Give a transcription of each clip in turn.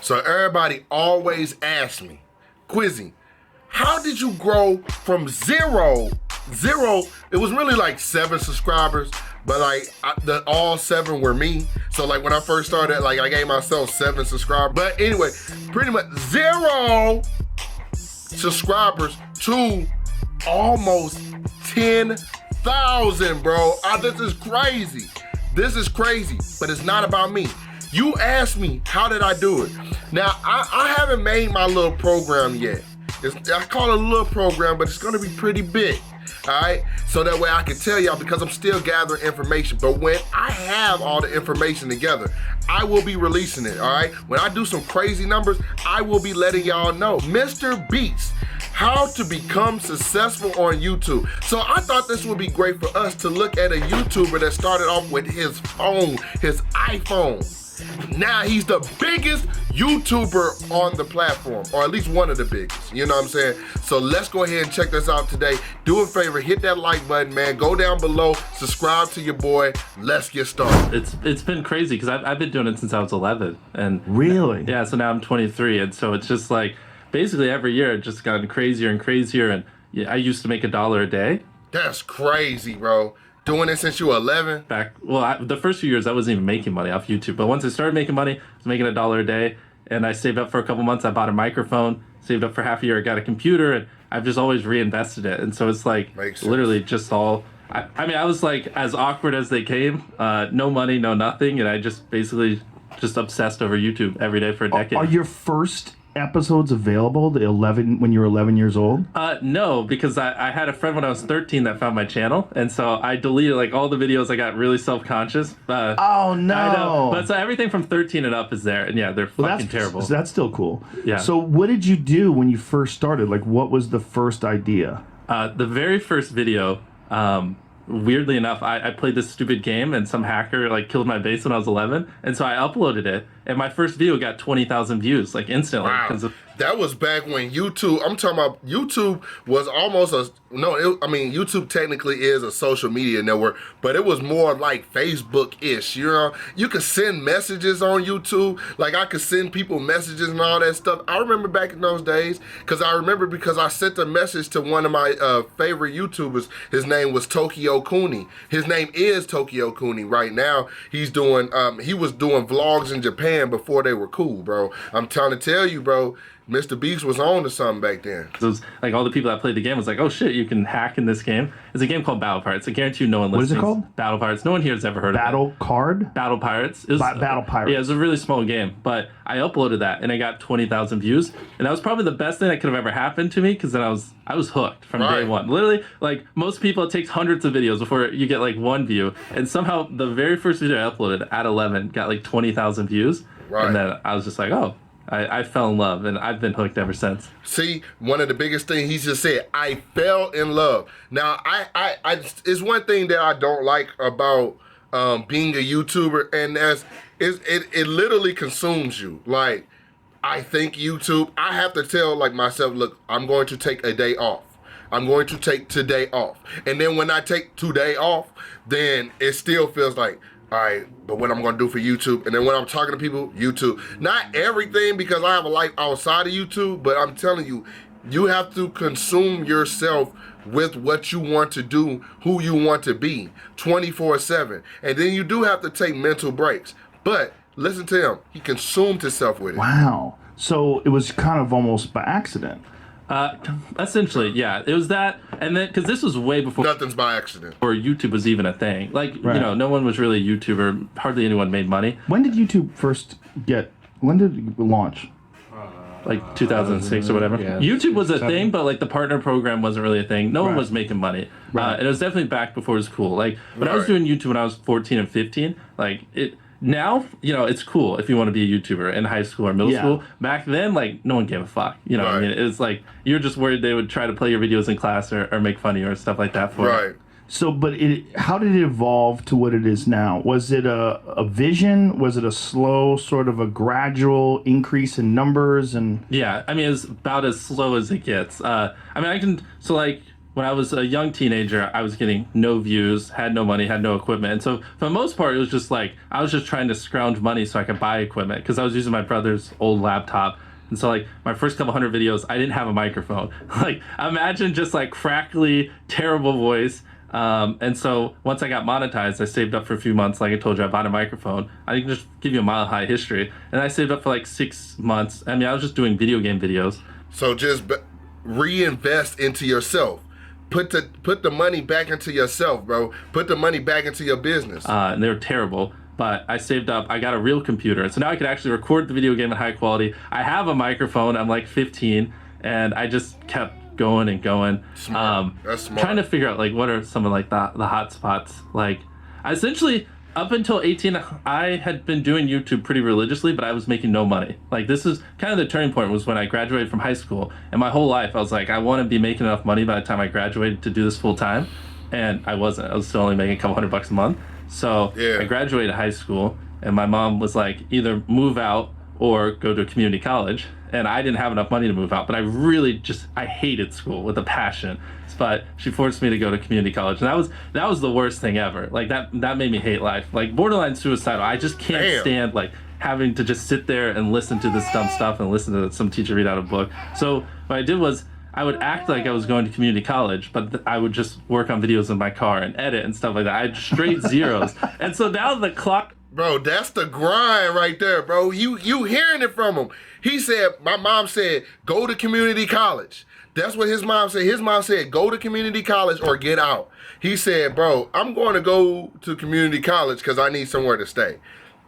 So everybody always asks me, Quizzy, how did you grow from zero, it was really like 7 subscribers, but like all 7 were me. So like when I first started, like I gave myself 7 subscribers. But anyway, pretty much 0 subscribers to almost 10,000, bro. This is crazy. This is crazy, but it's not about me. You asked me, how did I do it? Now, I haven't made my little program yet. I call it a little program, but it's gonna be pretty big, all right? So that way I can tell y'all, because I'm still gathering information, but when I have all the information together, I will be releasing it, all right? When I do some crazy numbers, I will be letting y'all know. Mr. Beats, how to become successful on YouTube. So I thought this would be great for us to look at a YouTuber that started off with his phone, his iPhone. Now he's the biggest YouTuber on the platform, or at least one of the biggest, you know what I'm saying? So let's go ahead and check this out today. Do a favor, hit that like button, man. Go down below, subscribe to your boy. Let's get started. It's been crazy because I've been doing it since I was 11. And really? Yeah, so now I'm 23, and so it's just like, basically every year it just gotten crazier and crazier, and yeah, I used to make $1 a day. That's crazy, bro. Doing it since you were 11? The first few years I wasn't even making money off YouTube, but once I started making money, I was making $1 a day, and I saved up for a couple months. I bought a microphone, saved up for half a year, I got a computer, and I've just always reinvested it. And so it's like literally just all, I mean, I was like as awkward as they came, no money, no nothing, and I just basically just obsessed over YouTube every day for a decade. Are your first episodes available, when you were 11 years old? No, because I had a friend when I was 13 that found my channel, and so I deleted like all the videos. I got really self-conscious. Oh no! I know, but so everything from 13 and up is there, and yeah, they're fucking terrible. So that's still cool. Yeah. So what did you do when you first started? Like, what was the first idea? The very first video, weirdly enough, I played this stupid game and some hacker like killed my base when I was 11, and so I uploaded it, and my first video got 20,000 views like instantly. Wow. That was back when YouTube, I'm talking about, YouTube was almost YouTube technically is a social media network, but it was more like Facebook-ish, you know? You could send messages on YouTube, like I could send people messages and all that stuff. I remember back in those days, because I sent a message to one of my favorite YouTubers. His name was Tokyo Cooney. His name is Tokyo Cooney right now. He's doing, he was doing vlogs in Japan before they were cool, bro. I'm trying to tell you, bro, Mr. Beast was on to something back then. So it was like all the people that played the game was like, oh shit, you can hack in this game. It's a game called Battle Pirates. I guarantee you no one listening. What is it called? Battle Pirates. No one here has ever heard of it. Battle Pirates. It was, Battle Pirates. Yeah, it was a really small game, but I uploaded that and I got 20,000 views, and that was probably the best thing that could have ever happened to me, because then I was hooked from day one. Literally, like most people, it takes hundreds of videos before you get like 1 view, and somehow the very first video I uploaded at 11 got like 20,000 views, and then I was just like, oh. I fell in love, and I've been hooked ever since. See, one of the biggest things he just said, I fell in love. Now, it's one thing that I don't like about being a YouTuber, and it literally consumes you. Like, I think YouTube, I have to tell like myself, look, I'm going to take a day off. I'm going to take today off. And then when I take today off, then it still feels like, all right, but what I'm gonna do for YouTube, and then when I'm talking to people, YouTube. Not everything, because I have a life outside of YouTube, but I'm telling you, you have to consume yourself with what you want to do, who you want to be, 24/7. And then you do have to take mental breaks. But listen to him, he consumed himself with it. Wow, so it was kind of almost by accident. Essentially, yeah. It was that, and then, because this was way before... Nothing's by accident. Or YouTube was even a thing. Like, you know, no one was really a YouTuber. Hardly anyone made money. When did YouTube when did it launch? Like 2006 or whatever. Yeah, YouTube was a thing, but like the partner program wasn't really a thing. No one was making money. And it was definitely back before it was cool. Like, when I was doing YouTube when I was 14 and 15, like, now, you know, it's cool if you want to be a YouTuber in high school or middle school. Back then, like, no one gave a fuck. You know what I mean? It was like, you're just worried they would try to play your videos in class or make fun of you or stuff like that for it. So, but how did it evolve to what it is now? Was it a vision? Was it a slow, sort of a gradual increase in numbers? And yeah, I mean, it's about as slow as it gets. I mean, when I was a young teenager, I was getting no views, had no money, had no equipment. And so for the most part, it was just like, I was just trying to scrounge money so I could buy equipment because I was using my brother's old laptop. And so like my first couple hundred videos, I didn't have a microphone. Like imagine just like crackly, terrible voice. And so once I got monetized, I saved up for a few months. Like I told you, I bought a microphone. I can just give you a mile high history. And I saved up for like 6 months. I mean, I was just doing video game videos. So just reinvest into yourself. Put the money back into yourself, bro. Put the money back into your business. And they were terrible. But I saved up. I got a real computer. So now I could actually record the video game in high quality. I have a microphone. I'm like 15. And I just kept going and going. Smart. That's smart. Trying to figure out like what are some of like the hot spots. Like I essentially up until 18, I had been doing YouTube pretty religiously, but I was making no money. Like this is kind of the turning point was when I graduated from high school. And my whole life I was like, I want to be making enough money by the time I graduated to do this full time. And I wasn't. I was still only making a couple $100 a month. So yeah. I graduated high school and my mom was like, either move out or go to a community college. And I didn't have enough money to move out, but I hated school with a passion. But she forced me to go to community college, and that was the worst thing ever. Like that made me hate life. Like borderline suicidal. I just can't stand like having to just sit there and listen to this dumb stuff and listen to some teacher read out a book. So what I did was I would act like I was going to community college, but I would just work on videos in my car and edit and stuff like that. I had straight zeros. And so now the clock. Bro, that's the grind right there, bro. You hearing it from him. He said, my mom said, go to community college. That's what his mom said. His mom said, go to community college or get out. He said, bro, I'm going to go to community college because I need somewhere to stay.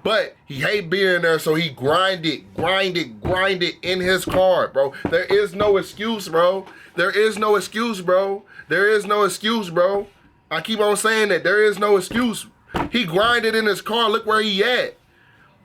But he hate being there, so he grinded in his car, bro. There is no excuse, bro. There is no excuse, bro. There is no excuse, bro. I keep on saying that. There is no excuse. He grinded in his car. Look where he at.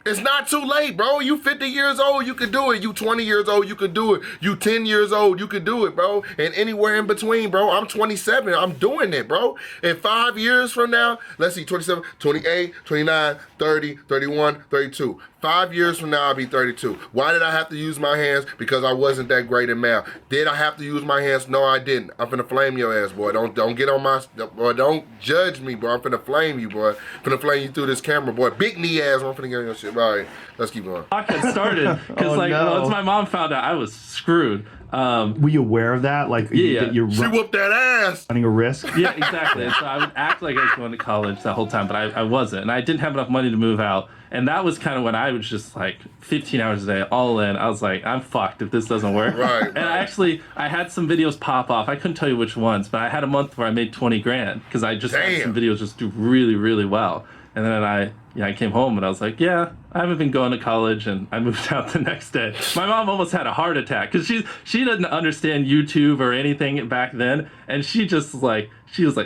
It's not too late, bro. You 50 years old, you could do it. You 20 years old, you could do it. You 10 years old, you could do it, bro. And anywhere in between, bro. I'm 27. I'm doing it, bro. In 5 years from now, let's see, 27, 28, 29, 30, 31, 32. 5 years from now, I'll be 32. Why did I have to use my hands? Because I wasn't that great in math. Did I have to use my hands? No, I didn't. I'm finna flame your ass, boy. Don't get on my, boy. Don't judge me, bro. I'm finna flame you, boy. Finna flame you through this camera, boy. Big knee ass. I'm finna get on your shit. All right, let's keep going. Clock had started because once my mom found out, I was screwed. Were you aware of that? Like, yeah. That you're She whooped that ass. running a risk? Yeah, exactly. And so I would act like I was going to college that whole time, but I wasn't. And I didn't have enough money to move out. And that was kind of when I was just like 15 hours a day, all in. I was like, I'm fucked if this doesn't work. Right. And I had some videos pop off. I couldn't tell you which ones, but I had a month where I made 20 grand because I just had some videos just do really, really well. And then I came home and I was like, yeah, I haven't been going to college, and I moved out the next day. My mom almost had a heart attack because she didn't understand YouTube or anything back then, and she was like,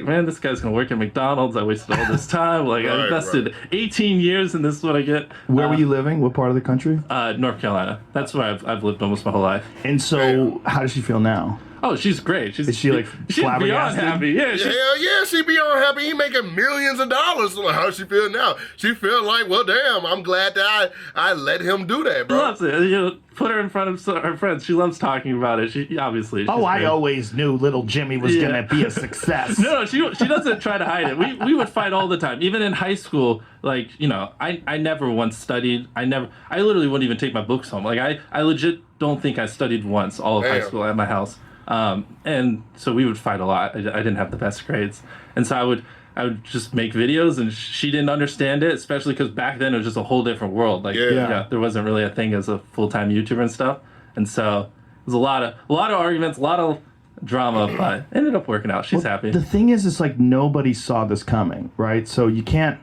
man, this guy's gonna work at McDonald's. I wasted all this time. Like I invested 18 years, and this is what I get. Where were you living? What part of the country? North Carolina. That's where I've lived almost my whole life. And so, how does she feel now? Oh, she's great. Is she like she's beyond flabbergasted? happy. Yeah, Hell yeah, she beyond happy. He making millions of dollars. So how does she feel now? She feel like, well, damn, I'm glad that I let him do that, bro. She loves it. You know, put her in front of her friends. She loves talking about it. She obviously. Oh, I great. always knew little Jimmy was gonna be a success. No, she doesn't try to hide it. We would fight all the time. Even in high school, like, you know, I never once studied. I literally wouldn't even take my books home. Like I legit don't think I studied once all of high school at my house. And so we would fight a lot. I didn't have the best grades, and so I would just make videos, and she didn't understand it, especially because back then it was just a whole different world. Like, there wasn't really a thing as a full-time YouTuber and stuff, and so it was a lot of arguments, a lot of drama, but it ended up working out. She's happy. The thing is, it's like nobody saw this coming, right? So you can't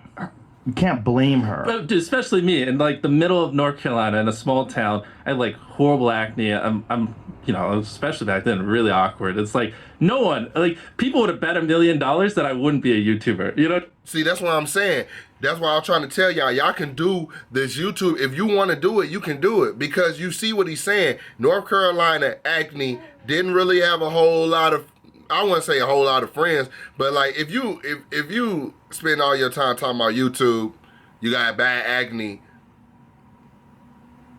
blame her. But dude, especially me in like the middle of North Carolina in a small town. I had like horrible acne. I'm you know, especially back then, really awkward. It's like no one, like people would have bet $1 million that I wouldn't be a YouTuber. You know? See, that's what I'm saying. That's why I'm trying to tell y'all can do this YouTube. If you want to do it, you can do it, because you see what he's saying. North Carolina acne didn't really have a whole lot of, I wouldn't say a whole lot of friends, but like if you spend all your time talking about YouTube, you got bad acne.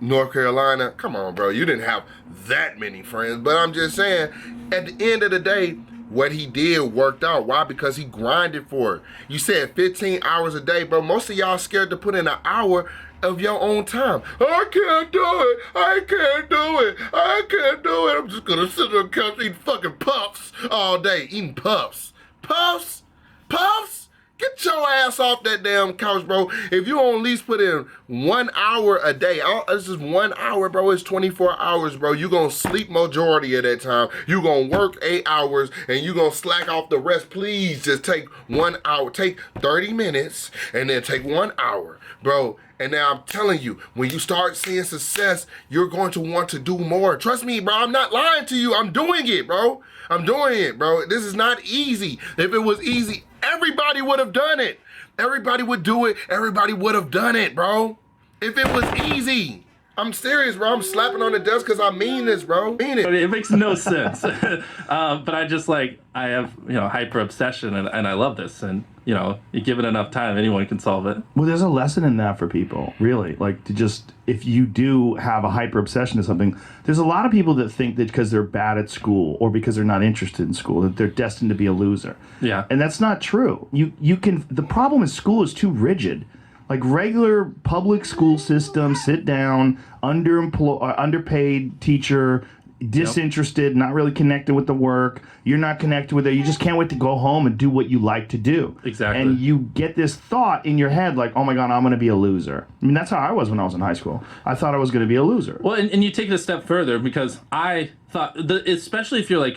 North Carolina, come on, bro. You didn't have that many friends. But I'm just saying, at the end of the day, what he did worked out. Why? Because he grinded for it. You said 15 hours a day, bro. Most of y'all scared to put in an hour of your own time. I can't do it. I can't do it. I can't do it. I'm just gonna sit on the couch eating fucking puffs all day. Eating puffs. Puffs? Puffs? Get your ass off that damn couch, bro. If you at least put in 1 hour a day, it's just 1 hour, bro. It's 24 hours, bro. You gonna sleep majority of that time. You gonna work 8 hours and you gonna slack off the rest. Please just take 1 hour. Take 30 minutes and then take 1 hour, bro. And now I'm telling you, when you start seeing success, you're going to want to do more. Trust me, bro. I'm not lying to you. I'm doing it, bro. I'm doing it, bro. This is not easy. If it was easy, everybody would have done it. Everybody would do it. Everybody would have done it, bro. If it was easy. I'm serious, bro. I'm slapping on the desk because I mean this, bro. Mean it. It makes no sense. But I just I have, hyper obsession and I love this. And, you give it enough time, anyone can solve it. Well, there's a lesson in that for people, really. Like, to just, if you do have a hyper obsession to something, there's a lot of people that think that because they're bad at school or because they're not interested in school, that they're destined to be a loser. Yeah. And that's not true. The problem is school is too rigid. Like regular public school system, sit down, underpaid teacher, disinterested, not really connected with the work. You're not connected with it. You just can't wait to go home and do what you like to do. Exactly. And you get this thought in your head like, oh my God, I'm going to be a loser. I mean, that's how I was when I was in high school. I thought I was going to be a loser. Well, and you take it a step further because I thought, especially if you're like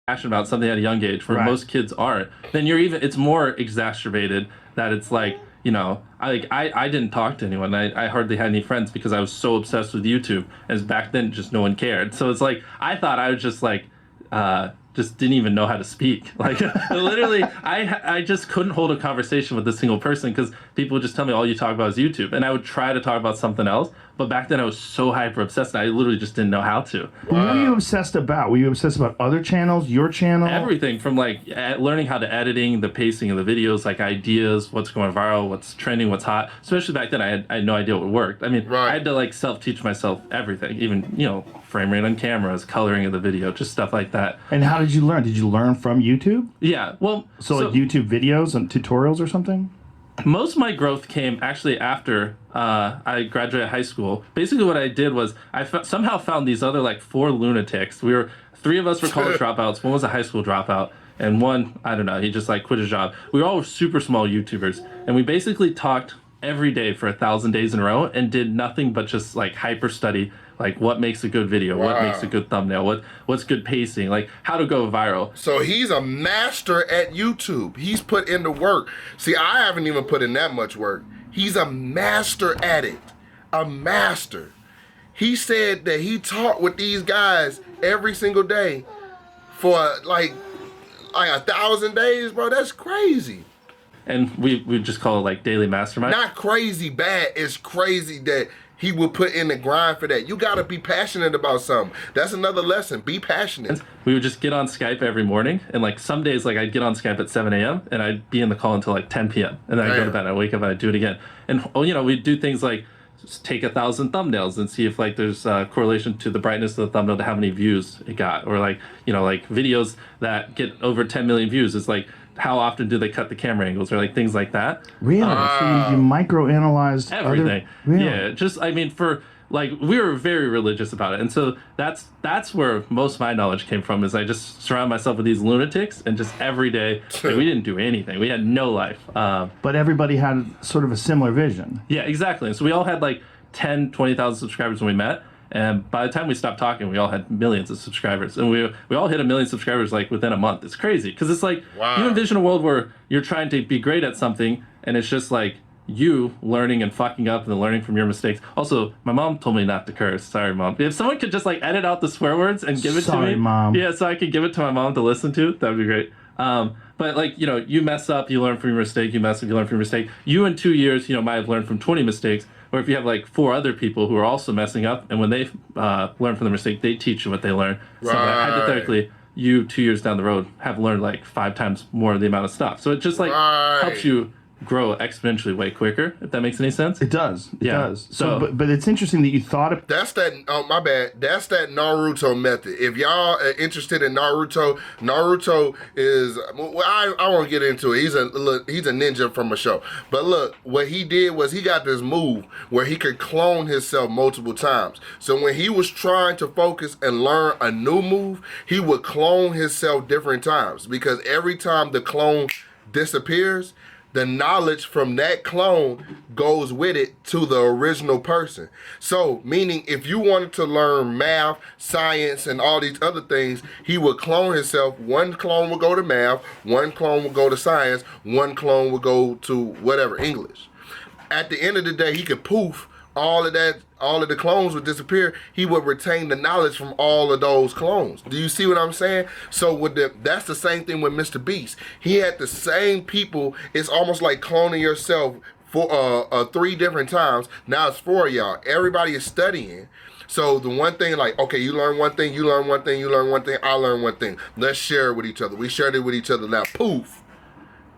passionate about something at a young age, where most kids aren't, then it's more exacerbated that it's like, I didn't talk to anyone. I hardly had any friends because I was so obsessed with YouTube. As back then, just no one cared. So it's like I thought I was just just didn't even know how to speak. Like literally, I just couldn't hold a conversation with a single person because people would just tell me all you talk about is YouTube, and I would try to talk about something else. But back then I was so hyper obsessed, I literally just didn't know how to. What were you obsessed about? Were you obsessed about other channels, your channel? Everything from learning how to editing, the pacing of the videos, like ideas, what's going viral, what's trending, what's hot. Especially back then, I had no idea what worked. I mean, I had to self-teach myself everything, even frame rate on cameras, coloring of the video, just stuff like that. And how did you learn? Did you learn from YouTube? Yeah, well, so like YouTube videos and tutorials or something? Most of my growth came actually after I graduated high school. Basically what I did was I somehow found these other 4 lunatics. Three of us were college dropouts, one was a high school dropout, and one, I don't know, he just quit his job. We were all super small YouTubers, and we basically talked every day for 1,000 days in a row and did nothing but just hyper study what makes a good video, what makes a good thumbnail, what's good pacing, how to go viral. So he's a master at YouTube. He's put in the work. See, I haven't even put in that much work. He's a master at it. A master. He said that he taught with these guys every single day for like 1,000 days, bro. That's crazy. And we just call it daily mastermind. Not crazy bad. It's crazy that he will put in the grind for that. You gotta be passionate about something. That's another lesson. Be passionate. We would just get on Skype every morning, and some days I'd get on Skype at 7 a.m. and I'd be in the call until 10 p.m. and then I'd go to bed and I'd wake up and I'd do it again. And we'd do things like just take 1,000 thumbnails and see if there's a correlation to the brightness of the thumbnail to how many views it got, or videos that get over 10 million views. It's how often do they cut the camera angles, or things like that. Really? So you microanalyzed everything. Really? Yeah, just we were very religious about it, and so that's where most of my knowledge came from. Is I just surround myself with these lunatics, and just every day we didn't do anything. We had no life. But everybody had sort of a similar vision. Yeah, exactly. And so we all had 10, 20,000 subscribers when we met. And by the time we stopped talking, we all had millions of subscribers. And we all hit 1 million subscribers within a month. It's crazy. Because it's you envision a world where you're trying to be great at something, and it's just you learning and fucking up and then learning from your mistakes. Also, my mom told me not to curse. Sorry, Mom. If someone could just edit out the swear words and give it to me. Sorry, Mom. Yeah, so I could give it to my mom to listen to. That would be great. But you mess up, you learn from your mistake. You mess up, you learn from your mistake. You in 2 years, might have learned from 20 mistakes. Or if you have 4 other people who are also messing up, and when they learn from the mistake, they teach you what they learn. So hypothetically, you 2 years down the road have learned 5 times more of the amount of stuff. So it just helps you grow exponentially way quicker, if that makes any sense. It does. It does. So but it's interesting that you thought of. That's that. Oh, my bad. That's that Naruto method. If y'all are interested in Naruto, Naruto is. Well, I won't get into it. He's a ninja from a show. But look, what he did was he got this move where he could clone himself multiple times. So when he was trying to focus and learn a new move, he would clone himself different times, because every time the clone disappears, the knowledge from that clone goes with it to the original person. So, meaning if you wanted to learn math, science, and all these other things, he would clone himself. One clone would go to math, one clone would go to science, one clone would go to whatever, English. At the end of the day, he could poof all of that. All of the clones would disappear. He would retain the knowledge from all of those clones. Do you see what I'm saying? So that's the same thing with Mr. Beast. He had the same people. It's almost like cloning yourself for 3 different times. Now it's 4 of y'all. Everybody is studying. So the one thing, like, okay, you learn one thing, you learn one thing, you learn one thing, I learn one thing. Let's share it with each other. We shared it with each other. Now, poof.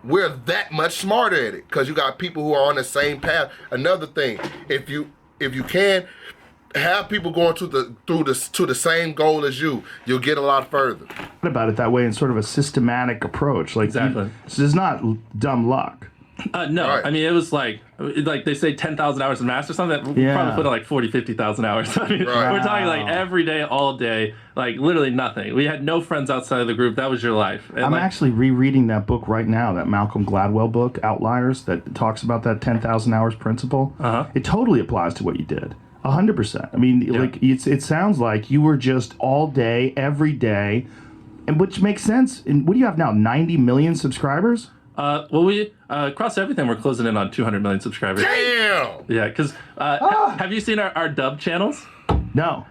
We're that much smarter at it because you got people who are on the same path. Another thing, if you can have people going to the same goal as you, you'll get a lot further. About it that way in sort of a systematic approach. Like, exactly. This is not dumb luck. No, Right. I mean, it was like they say 10,000 hours in math or something. We probably put in like 40, 50,000 hours. I mean, Right. we're talking like every day, all day, like literally nothing. We had no friends outside of the group. That was your life. And I'm like, actually rereading that book right now, that Malcolm Gladwell book, Outliers, that talks about that 10,000 hours principle. It totally applies to what you did. 100%. I mean, like it sounds like you were just all day, every day, and which makes sense. And what do you have now? 90 million subscribers? Well, we across everything, we're closing in on 200 million subscribers. Damn! Yeah, because have you seen our dub channels? No.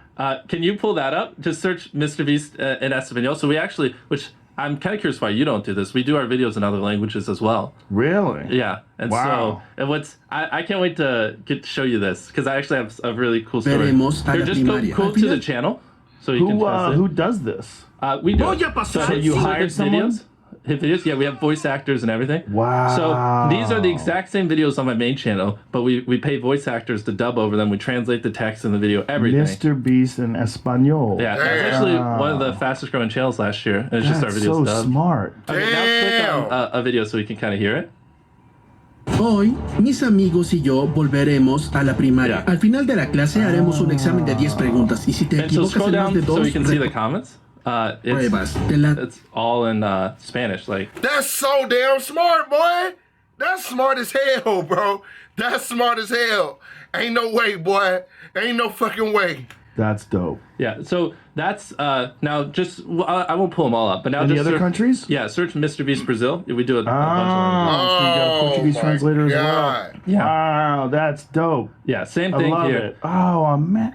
Can you pull that up? Just search Mr. Beast in Espanol. So we actually, which I'm kind of curious why you don't do this. We do our videos in other languages as well. Really? Yeah. And Wow. so, and I can't wait to get to show you this because I actually have a really cool story. Veremos a Here, la just go primaria. to the channel so you can translate. Who does this? We do. So hit- you so hired hit someone? videos. Hit videos. Yeah, we have voice actors and everything. Wow. So these are the exact same videos on my main channel, but we pay voice actors to dub over them. We translate the text in the video, everything. Mr. Beast in Espanol. Yeah, that's actually one of the fastest growing channels last year. And it's just our That's videos so dubbed. smart. Okay, now click on a video so you can kind of hear it. Hoy, mis amigos y yo volveremos a la primaria. Yeah. Al final de la clase haremos un examen de 10 preguntas y si te And so equivocas scroll en más down de so dos, you can see the comments. pruebas. Te la- It's all in Spanish. Like, That's so damn smart, boy. That's smart as hell, bro. That's smart as hell. Ain't no way, boy. Ain't no fucking way. That's dope. yeah. So that's now just I won't pull them all up, but now Any just other countries? Yeah, search Mr. Beast Brazil. We do a bunch of Oh, so you got a Portuguese my translator as well. God. Yeah. Wow, that's dope. Yeah, same I thing love here. it. Oh, man,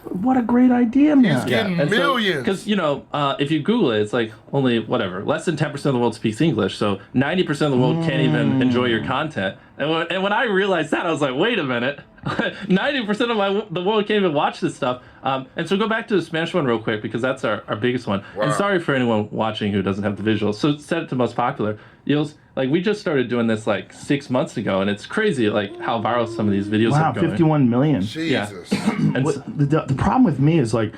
what a great idea, man. He's getting And so- millions. Because, you know, if you Google it, it's like only, whatever, less than 10% of the world speaks English. So 90% of the world can't even enjoy your content. And when I realized that, I was like, wait a minute. 90% of the world can't even watch this stuff. And so go back to the Spanish one real quick, because that's our biggest one. Wow. And sorry for anyone watching who doesn't have the visuals. So set it to most popular. Like, we just started doing this like 6 months ago, and it's crazy like how viral some of these videos Wow, are going. 51 million. Jesus. And so- The problem with me is like,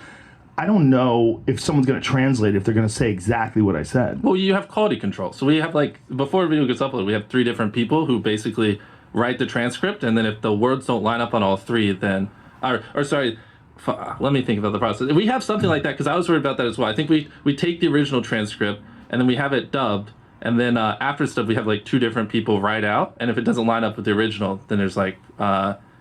I don't know if someone's going to translate if they're going to say exactly what I said. Well, you have quality control. So we have like, before a video gets uploaded, we have 3 different people who basically write the transcript, and then if the words don't line up on all 3, then, let me think about the process. We have something like that, because I was worried about that as well. I think we take the original transcript, and then we have it dubbed, and then after stuff, we have like 2 different people write out, and if it doesn't line up with the original, then there's like,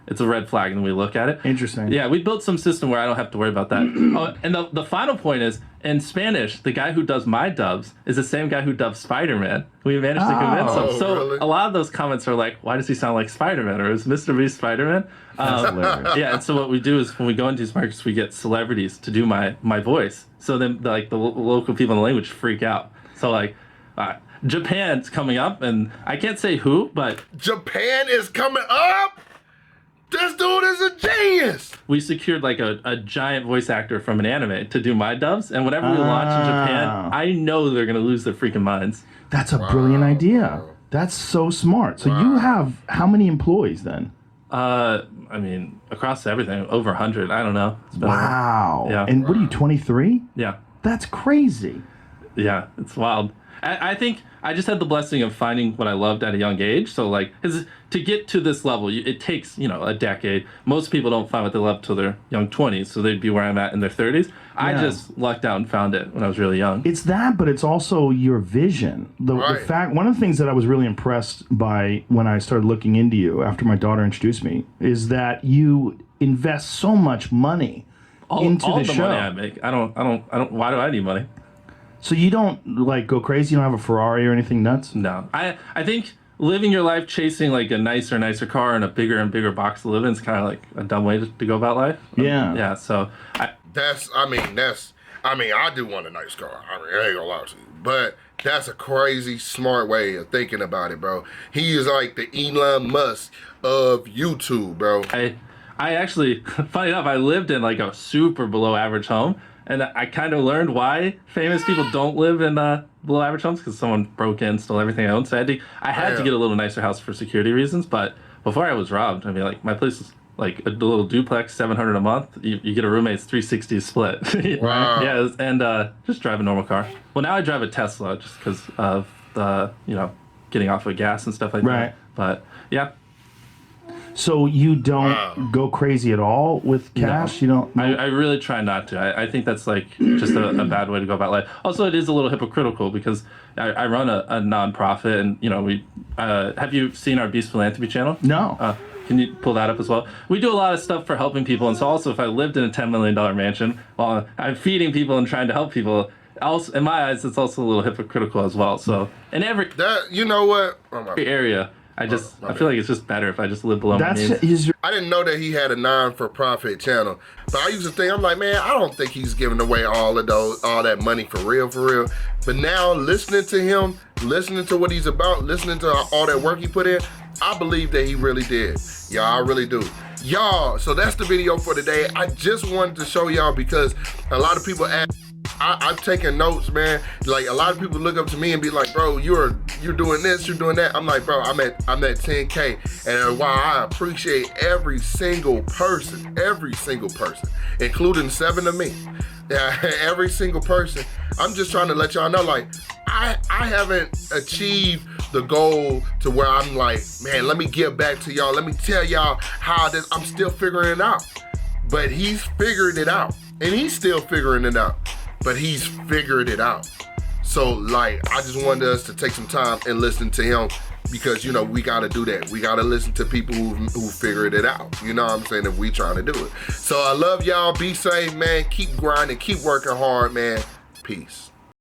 it's a red flag, and then we look at it. Interesting. Yeah, we built some system where I don't have to worry about that. Oh, and the final point is, in Spanish, the guy who does my dubs is the same guy who dubs Spider-Man. We managed to convince him. Oh, So really? a lot of those comments are like, why does he sound like Spider-Man? Or is Mr. Beast Spider-Man? hilarious. Yeah, and so what we do is when we go into these markets, we get celebrities to do my voice. So then like the local people in the language freak out. So like, Japan's coming up, and I can't say who, but Japan is coming up? This dude is a genius. we secured like a giant voice actor from an anime to do my dubs, and whenever we launch in Japan, I know they're gonna lose their freaking minds. That's a brilliant idea. That's so smart. So you have how many employees then? I mean, across everything, over 100. I don't know. It's been Wow. Yeah. And what are you, 23? Yeah. That's crazy. Yeah, it's wild. I think I just had the blessing of finding what I loved at a young age. So like, 'cause to get to this level, it takes, a decade. Most people don't find what they love till their young 20s. So they'd be where I'm at in their 30s. I just lucked out and found it when I was really young. It's that, but it's also your vision. The fact, one of the things that I was really impressed by when I started looking into you after my daughter introduced me is that you invest so much money into all the show. Money I make. I don't. Why do I need money? So you don't like go crazy? You don't have a Ferrari or anything nuts? No. I think living your life chasing like a nicer car and a bigger and bigger box to live in is kind of like a dumb way to go about life. Yeah. Yeah. So I do want a nice car. I ain't gonna lie to you. But that's a crazy smart way of thinking about it, bro. He is like the Elon Musk of YouTube, bro. I actually, funny enough, I lived in like a super below average home. And I kind of learned why famous people don't live in below average homes, because someone broke in, stole everything I owned. So I had to get a little nicer house for security reasons. But before I was robbed, I mean, like my place is like a little duplex, $700 a month. You get a roommate's 360 split. Wow. Yeah, and just drive a normal car. Well, now I drive a Tesla just because of the getting off of gas and stuff like that. But yeah. So you don't go crazy at all with cash? No. You don't? I really try not to. I think that's like just a bad way to go about life. Also, it is a little hypocritical because I run a nonprofit, and we have you seen our Beast Philanthropy channel? No. Can you pull that up as well? We do a lot of stuff for helping people, and so also if I lived in a $10 million mansion while I'm feeding people and trying to help people, also in my eyes it's also a little hypocritical as well. So in every area. I feel like it's just better if I just live below my means. I didn't know that he had a non-for-profit channel, but I used to think, I'm like, man, I don't think he's giving away all that money for real. But now listening to him, listening to what he's about, listening to all that work he put in, I believe that he really did. Y'all, I really do. Y'all, so that's the video for today. I just wanted to show y'all because a lot of people ask, I've taken notes, man. Like a lot of people look up to me and be like, bro, you're doing this, you're doing that. I'm like, bro, I'm at 10K. And while I appreciate every single person, including 7 of me, every single person, I'm just trying to let y'all know, like, I haven't achieved the goal to where I'm like, man, let me give back to y'all. Let me tell y'all how this, I'm still figuring it out. But he's figured it out. And he's still figuring it out. But he's figured it out. So like, I just wanted us to take some time and listen to him because we gotta do that. We gotta listen to people who figured it out. You know what I'm saying? If we trying to do it. So I love y'all. Be safe, man. Keep grinding. Keep working hard, man. Peace.